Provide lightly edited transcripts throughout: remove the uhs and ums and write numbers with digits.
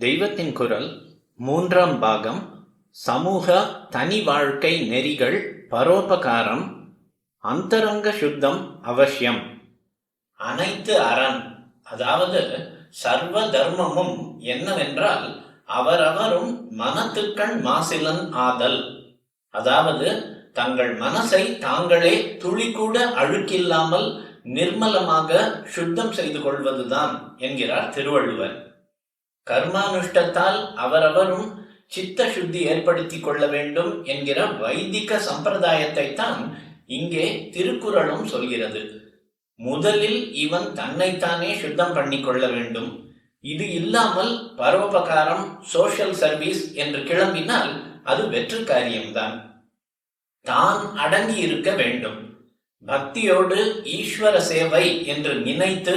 தெய்வத்தின் குரல் மூன்றாம் பாகம். சமூக தனி வாழ்க்கை நெறிகள், பரோபகாரம், அந்தரங்க சுத்தம் அவசியம். அனைத்து அரண், அதாவது சர்வ தர்மமும் என்னவென்றால் அவரவரும் மனத்துக்கண் மாசிலன் ஆதல். அதாவது தங்கள் மனசை தாங்களே துளிக்கூட அழுக்கில்லாமல் நிர்மலமாக சுத்தம் செய்து கொள்வதுதான் என்கிறார் திருவள்ளுவர். கர்மானுஷ்டத்தால் அவரவரும் சித்த சுத்தி ஏற்படுத்திக் கொள்ள வேண்டும் என்கிற வைதிக சம்பிரதாயத்தை தான் இங்கே திருக்குறளும் சொல்கிறது. முதலில் இவன் தன்னைத்தானே சுத்தம் பண்ணி கொள்ள வேண்டும். இது இல்லாமல் பரோபகாரம், சோஷியல் சர்வீஸ் என்று கிளம்பினால் அது வெற்று காரியம்தான். தான் அடங்கி இருக்க வேண்டும். பக்தியோடு ஈஸ்வர சேவை என்று நினைத்து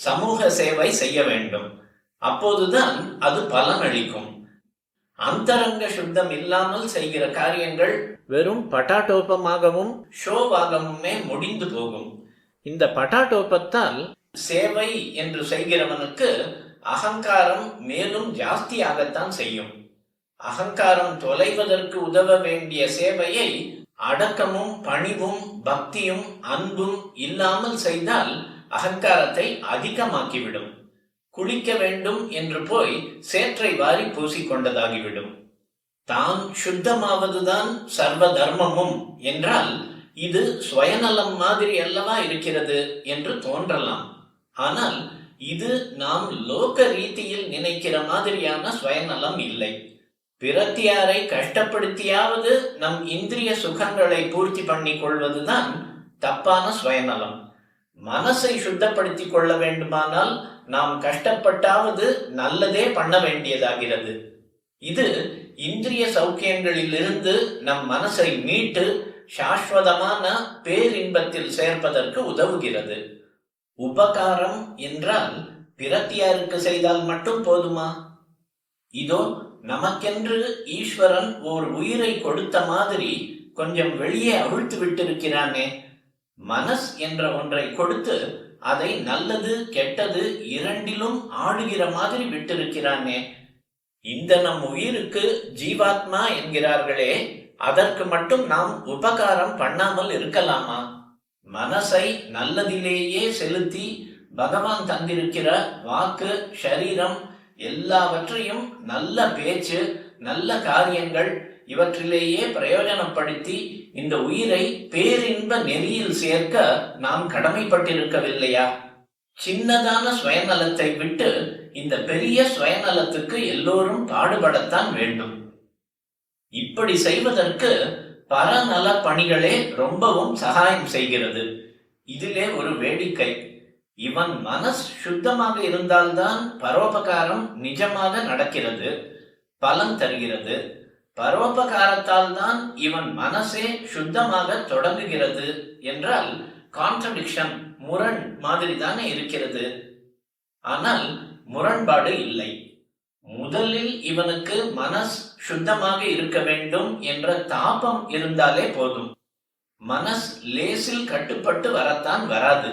சமூக சேவை செய்ய வேண்டும். அப்போதுதான் அது பலனளிக்கும். அந்தரங்க சுத்தம் இல்லாமல் செய்கிற காரியங்கள் வெறும் பட்டாட்டோப்பமாகவும் ஷோவாகவுமே முடிந்து போகும். இந்த பட்டாட்டோப்பத்தால் சேவை என்று செய்கிறவனுக்கு அகங்காரம் மேலும் ஜாஸ்தியாகத்தான் செய்யும். அகங்காரம் தொலைவதற்கு உதவ வேண்டிய சேவையை அடக்கமும் பணிவும் பக்தியும் அன்பும் இல்லாமல் செய்தால் அகங்காரத்தை அதிகமாக்கிவிடும். குளிக்க வேண்டும் என்று போய் சேற்றை வாரி பூசிக்கொண்டதாகிவிடும். தான் சுத்தமாவதுதான் சர்வ தர்மமும் என்றால் இது சுயநலம் மாதிரி அல்லவா இருக்கிறது என்று தோன்றலாம். ஆனால் இது நாம் லோக ரீதியில் நினைக்கிற மாதிரியான சுயநலம் இல்லை. பிரத்தியாரை கஷ்டப்படுத்தியாவது நம் இந்திரிய சுகங்களை பூர்த்தி பண்ணி கொள்வதுதான் தப்பான சுயநலம். மனசை சுத்தப்படுத்திக் கொள்ள வேண்டுமானால் நாம் கஷ்டப்பட்டாவது நல்லதே பண்ண வேண்டியதாகிறது. இது இந்திரிய சௌக்கியங்களிலிருந்து நம் மனசை மீட்டு சாஸ்வதமான பேரின்பத்தில் சேர்ப்பதற்கு உதவுகிறது. உபகாரம் என்றால் பிரத்தியாருக்கு செய்தால் மட்டும் போதுமா? இதோ நமக்கென்று ஈஸ்வரன் ஓர் உயிரை கொடுத்த மாதிரி கொஞ்சம் வெளியே அவிழ்த்து விட்டிருக்கிறானே. மனஸ் என்ற ஒன்றை கொடுத்து அதை நல்லது கெட்டது இரண்டிலும் ஆடுகிற மாதிரி விட்டிருக்கிறானே. இந்த நம் உயிருக்கு ஜீவாத்மா என்கிறார்களே, அதற்கு மட்டும் நாம் உபகாரம் பண்ணாமல் இருக்கலாமா? மனசை நல்லதிலேயே செலுத்தி பகவான் தந்திருக்கிற வாக்கு, சரீரம் எல்லாவற்றையும் நல்ல பேச்சு, நல்ல காரியங்கள் இவற்றிலேயே பிரயோஜனப்படுத்தி இந்த உயிரை பேரின்ப நெறியில் சேர்க்க நாம் கடமைப்பட்டிருக்கவில்லையா? சின்னதான சுயநலத்தை விட்டு இந்த பெரிய சுயநலத்துக்கு எல்லோரும் பாடுபடத்தான் வேண்டும். இப்படி செய்வதற்கு பரநல பணிகளே ரொம்பவும் சகாயம் செய்கிறது. இதிலே ஒரு வேடிக்கை. இவன் மனஸ் சுத்தமாக இருந்தால்தான் பரோபகாரம் நிஜமாக நடக்கிறது, பலன் தருகிறது. பரோபகாரத்தால் தான் இவன் மனசே சுத்தமாக தொடங்குகிறது என்றால் கான்ட்ரடிக்ஷன், முரண் மாதிரி தானே இருக்கிறது. ஆனால் முரண்பாடு இல்லை. முதலில் இவனுக்கு மனஸ் சுத்தமாக இருக்க வேண்டும் என்ற தாபம் இருந்தாலே போதும். மனஸ் லேசில் கட்டுப்பட்டு வரத்தான் வராது.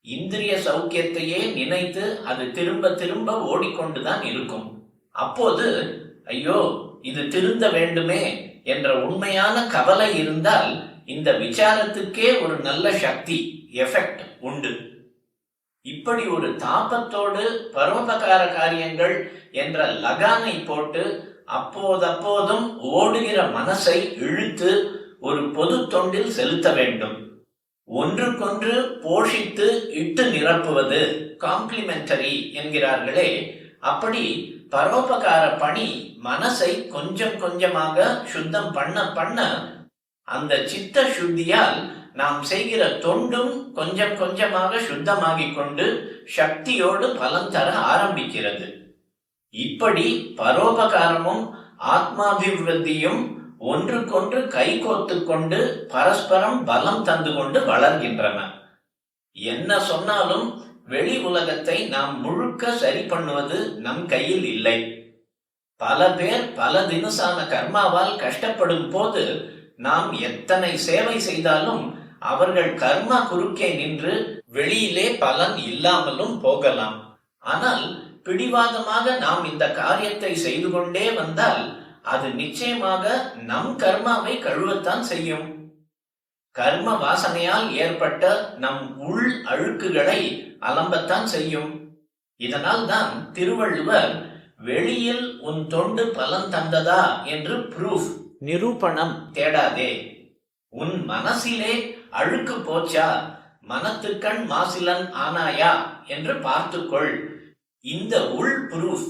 இந்திரிய சௌக்கியத்தையே நினைத்து அது திரும்ப திரும்ப ஓடிக்கொண்டுதான் இருக்கும். அப்போது ஐயோ இது திருந்த வேண்டுமே என்ற உண்மையான கவலை இருந்தால் இந்த விசாரத்துக்கே ஒரு நல்ல சக்தி, எஃபெக்ட் உண்டு. இப்படி ஒரு தாபத்தோடு பரோபகார காரியங்கள் என்ற லகானை போட்டு அப்போதப்போதும் ஓடுகிற மனசை இழுத்து ஒரு பொது தொண்டில் செலுத்த வேண்டும். ஒன்றுக்கொன்று போஷித்து இட்டு நிரப்புவது காம்ப்ளிமெண்டரி என்கிறார்களே, அப்படி பரோபகார பணி மனசை கொஞ்சம் கொஞ்சமாக சுத்தம் பண்ண பண்ண அந்த சித்த சுத்தியால் நாம் செய்கிற தொண்டும் கொஞ்சம் கொஞ்சமாக சுத்தமாகிக் கொண்டு சக்தியோடு பலன் தர ஆரம்பிக்கிறது. இப்படி பரோபகாரமும் ஆத்மாபிவிருத்தியும் ஒன்றுக்கொன்று கைகோத்து கொண்டு பரஸ்பரம் பலம் தந்து கொண்டு வளர்கின்றன. என்ன சொன்னாலும் வெளி உலகத்தை நாம் முழுக்க சரி பண்ணுவது நம் கையில் இல்லை. பல பேர் பல தினசான கர்மாவால் கஷ்டப்படும் போது நாம் எத்தனை சேவை செய்தாலும் அவர்கள் கர்மா குறுக்கே நின்று வெளியிலே பலன் இல்லாமலும் போகலாம். ஆனால் பிடிவாதமாக நாம் இந்த காரியத்தை செய்து கொண்டே வந்தால் அது நிச்சயமாக நம் கர்மாவை கழுவத்தான் செய்யும். கர்ம வாசனையால் ஏற்பட்ட நம் உள் அழுக்குகளை அலம்பத்தான் செய்யும். இதனால் தான் திருவள்ளுவர் வெளியில் உன் தொண்டு பலன் தந்ததா என்று நிரூபணம் தேடாதே, உன் மனசிலே அழுக்கு போச்சா, மனத்துக்கண் மாசிலன் ஆனாயா என்று பார்த்துக்கொள். இந்த உள் ப்ரூஃப்,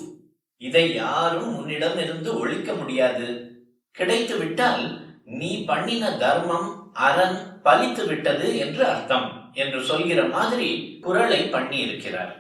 இதை யாரும் உன்னிடம் இருந்து ஒழிக்க முடியாது. கிடைத்து விட்டால் நீ பண்ணின தர்மம் அரண் பலித்து விட்டது என்று அர்த்தம் என்று சொல்கிற மாதிரி குறளை பண்ணி இருக்கிறார்.